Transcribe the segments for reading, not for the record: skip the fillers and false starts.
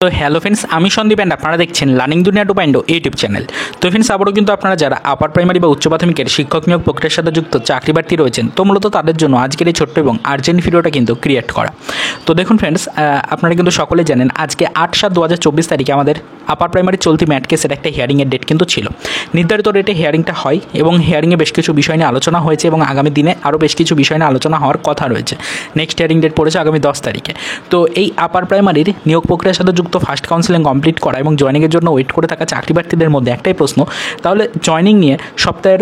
তো hello friends, আমি Sandeep and আপনারা দেখছেন লার্নিং দুনিয়া 2.0 ইউটিউব চ্যানেল। তো ফ্রেন্ডস, আবারও কিন্তু আপনারা যারা আপার প্রাইমারি বা উচ্চ প্রাথমিকের শিক্ষক নিয়োগ প্রক্রিয়ার সাথে যুক্ত চাকরি প্রার্থী রয়েছেন, তো মূলত তাদের জন্য আজকের এই ছোট্ট এবং আর্জেন্ট ভিডিওটা কিন্তু ক্রিয়েট করা। তো দেখুন ফ্রেন্ডস, আপনারা কিন্তু সকলে জানেন আজকে 8/7/2024 তারিখে আমাদের আপার প্রাইমারি চলতি ম্যাট কেসের একটা হিয়ারিংয়ের ডেট কিন্তু ছিল। নির্ধারিত ডেটে হিয়ারিংটা হয় এবং হিয়ারিংয়ে বেশ কিছু বিষয় নিয়ে আলোচনা হয়েছে এবং আগামী দিনে আরও বেশ কিছু বিষয় নিয়ে আলোচনা হওয়ার কথা রয়েছে। নেক্সট হিয়ারিং ডেট পড়েছে আগামী 10 তারিখে। তো এই আপার প্রাইমারির নিয়োগ প্রক্রিয়ার সাথে যুক্ত ফার্স্ট কাউন্সেলিং কমপ্লিট করা এবং জয়েনিংয়ের জন্য ওয়েট করে থাকা চাকরি প্রার্থীদের মধ্যে একটাই প্রশ্ন, তাহলে জয়েনিং নিয়ে সপ্তাহের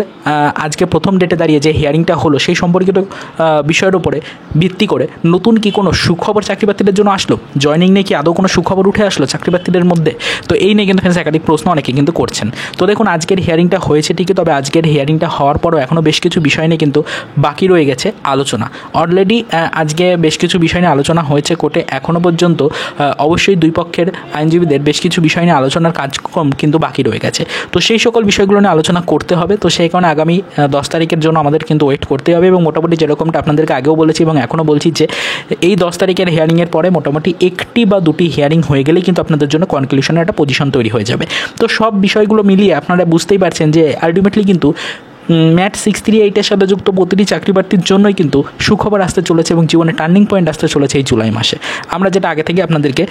আজকে প্রথম ডেটে দাঁড়িয়ে যে হিয়ারিংটা হলো সেই সম্পর্কিত বিষয়ের উপরে ভিত্তি করে নতুন কি কোনো সুখবর চাকরি প্রার্থীদের জন্য আসলো? জয়েনিং নিয়ে কি আদৌ কোনো সুখবর উঠে আসলো চাকরি প্রার্থীদের মধ্যে? তো এই নিয়ে কিন্তু একাধিক প্রশ্ন অনেকে কিন্তু করছেন। তো দেখুন, আজকের হিয়ারিংটা হয়েছে ঠিকই, তবে আজকের হিয়ারিংটা হওয়ার পরও এখনও বেশ কিছু বিষয় নিয়ে কিন্তু বাকি রয়ে গেছে আলোচনা। অলরেডি আজকে বেশ কিছু বিষয় নিয়ে আলোচনা হয়েছে কোর্টে। এখনও পর্যন্ত অবশ্যই দুই পক্ষের আইনজীবীদের বেশ কিছু বিষয় নিয়ে আলোচনার কার্যক্রম কিন্তু বাকি রয়ে গেছে। তো সেই সকল বিষয়গুলো নিয়ে আলোচনা করতে হবে। তো সেই কারণে আগামী 10 তারিখের জন্য আমাদের কিন্তু ওয়েট করতে হবে এবং মোটামুটি যেরকমটা আপনাদেরকে আগেও বলেছি এবং এখনও বলছি যে এই 10 তারিখের হিয়ারিংয়ের পরে মোটামুটি একটি বা দুটি হিয়ারিং হয়ে গেলেই কিন্তু আপনাদের জন্য কনক্লুশনের একটা পজিশন তৈরি হয়ে যাবে। তো সব বিষয়গুলো মিলিয়ে আপনারা বুঝতেই পারছেন যে আলটিমেটলি কিন্তু ম্যাট 638-এর সাথে যুক্ত প্রতিটি চাকরি প্রার্থীর জন্যই কিন্তু সুখবর আসতে চলেছে এবং জীবনে টার্নিং পয়েন্ট আসতে চলেছে এই জুলাই মাসে। আমরা যেটা আগে থেকে আপনাদেরকে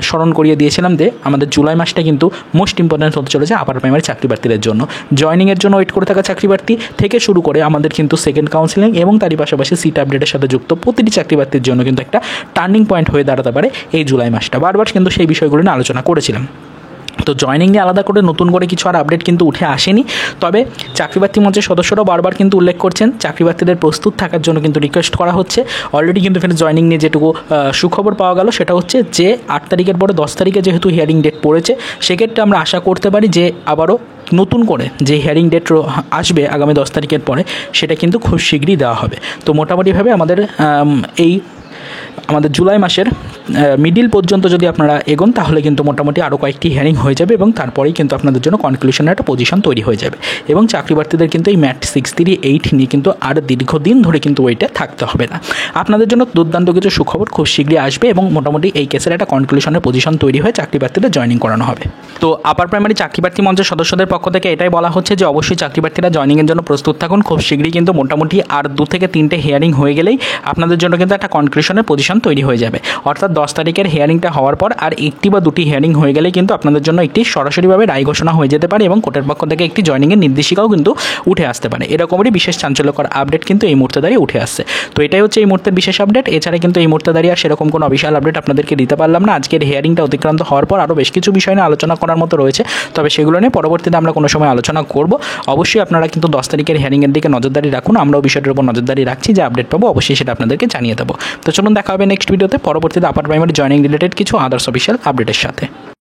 স্মরণ করিয়ে দিয়েছিলাম যে আমাদের জুলাই মাসটা কিন্তু মোস্ট ইম্পর্ট্যান্ট হতে চলেছে আপার প্রাইমারি চাকরি প্রার্থীদের জন্য। জয়েনিংয়ের জন্য ওয়েট করে থাকা চাকরি প্রার্থী থেকে শুরু করে আমাদের কিন্তু সেকেন্ড কাউন্সিলিং এবং তারই পাশাপাশি সিট আপডেটের সাথে যুক্ত প্রতিটি চাকরি প্রার্থীর জন্য কিন্তু একটা টার্নিং পয়েন্ট হয়ে দাঁড়াতে পারে এই জুলাই মাসটা। বারবার কিন্তু সেই বিষয়গুলো নিয়ে আলোচনা করেছিলাম। তো জয়েনিং নিয়ে আলাদা করে নতুন করে কিছু আর আপডেট কিন্তু উঠে আসেনি, তবে চাকরি প্রার্থী মঞ্চের সদস্যরাও বারবার কিন্তু উল্লেখ করছেন চাকরি প্রার্থীদের প্রস্তুত থাকার জন্য কিন্তু রিকোয়েস্ট করা হচ্ছে। অলরেডি কিন্তু এখানে জয়েনিং নিয়ে যেটুকু সুখবর পাওয়া গেল সেটা হচ্ছে যে 8 তারিখের পরে 10 তারিখে যেহেতু হিয়ারিং ডেট পড়েছে, সেক্ষেত্রে আমরা আশা করতে পারি যে আবারও নতুন করে যে হিয়ারিং ডেট আসবে আগামী 10 তারিখের পরে সেটা কিন্তু খুব শীঘ্রই দেওয়া হবে। তো মোটামুটিভাবে আমাদের জুলাই মাসের মিডিল পর্যন্ত যদি আপনারা এগোন তাহলে কিন্তু মোটামুটি আরও কয়েকটি হিয়ারিং হয়ে যাবে এবং তারপরেই কিন্তু আপনাদের জন্য কনক্লুশনের একটা পজিশন তৈরি হয়ে যাবে এবং চাকরি প্রার্থীদের কিন্তু এই ম্যাট 638 নিয়ে কিন্তু আর দীর্ঘদিন ধরে কিন্তু ওইটা থাকতে হবে না। আপনাদের জন্য দুর্দান্ত কিছু সুখবর খুব শীঘ্রই আসবে এবং মোটামুটি এই কেসের একটা কনক্লুশনের পজিশন তৈরি হয়ে চাকরি প্রার্থীদের জয়েনিং করানো হবে। তো আপার প্রাইমারি চাকরি প্রার্থী মঞ্চের সদস্যদের পক্ষ থেকে এটাই বলা হচ্ছে যে অবশ্যই চাকরি প্রার্থীরা জয়েনিংয়ের জন্য প্রস্তুত থাকুন। খুব শীঘ্রই কিন্তু মোটামুটি আর 2 থেকে 3টে হিয়ারিং হয়ে গেলেই আপনাদের জন্য কিন্তু একটা কনক্লুশনের পজিশন তৈরি হয়ে যাবে। অর্থাৎ 10 তারিখের হিয়ারিংটা হওয়ার পর আর একটি বা দুটি হিয়ারিং হয়ে গেলে কিন্তু আপনাদের জন্য একটি সরাসরিভাবে রায় ঘোষণা হয়ে যেতে পারে এবং কোর্টের পক্ষ থেকে একটি জয়েনিংয়ের নির্দেশিকাও কিন্তু উঠে আসতে পারে। এরকমই বিশেষ চাঞ্চল্যকর আপডেট কিন্তু এই মুহূর্তে দাঁড়িয়ে উঠে আসছে। তো এটাই হচ্ছে এই মুহূর্তের বিশেষ আপডেট। এছাড়া কিন্তু এই মুহূর্তে দাঁড়িয়ে আর সেরকম কোনো অফিসিয়াল আপডেট আপনাদেরকে দিতে পারলাম না। আজকের হিয়ারিংটা অতিক্রান্ত হওয়ার পর আরও বেশ কিছু বিষয় নিয়ে আলোচনা করার মতো রয়েছে, তবে সেগুলো নিয়ে পরবর্তীতে আমরা কোনো সময় আলোচনা করব। অবশ্যই আপনারা কিন্তু 10 তারিখের হিয়ারিংয়ের দিকে নজরদারি রাখুন। আমরাও বিষয়টার উপর নজরদারি রাখছি, যে আপডেট পাবো অবশ্যই সেটা আপনাদেরকে জানিয়ে দেবো। তো চলুন দেখা হবে নেক্সট ভিডিওতে পরবর্তীতে আপার প্রাইমারি জয়েনিং রিলেটেড কিছু আদার্স অফিসিয়াল আপডেটের সাথে।